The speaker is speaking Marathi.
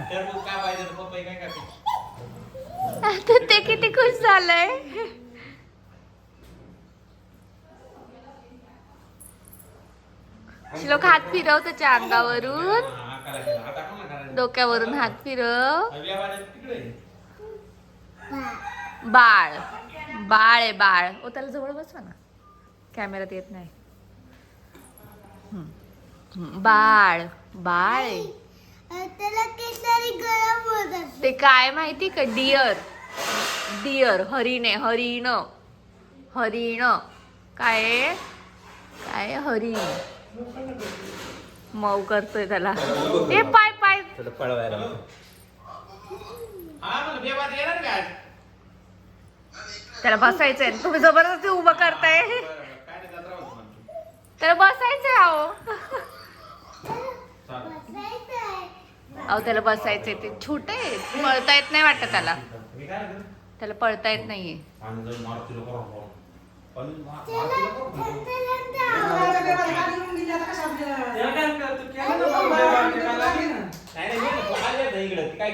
टरबूज का पाहिजे पपई काय खाते? तर ते किती खुश झालंय. श्लोक हात फिरव त्याच्या अंगावरून, डोक्यावरून हात फिरव. बाळ बाळ आहे बाळ. ओ त्याला जवळ बसवा ना, कॅमेरात येत नाही. बाळ बाळ आहे. ते काय माहिती का? डिअर डिअर हरिण आहे. हरिण हरिण काय आहे? काय हरिण मऊ करतोय त्याला. ते पाय पाय त्याला बसायचंय. तुम्ही जबरदस्ती उभं करताय. त्याला बसायचंय. अहो त्याला बसायचंय. ते छोटे पळता येत नाही वाटत त्याला. त्याला पळता येत नाहीये. काय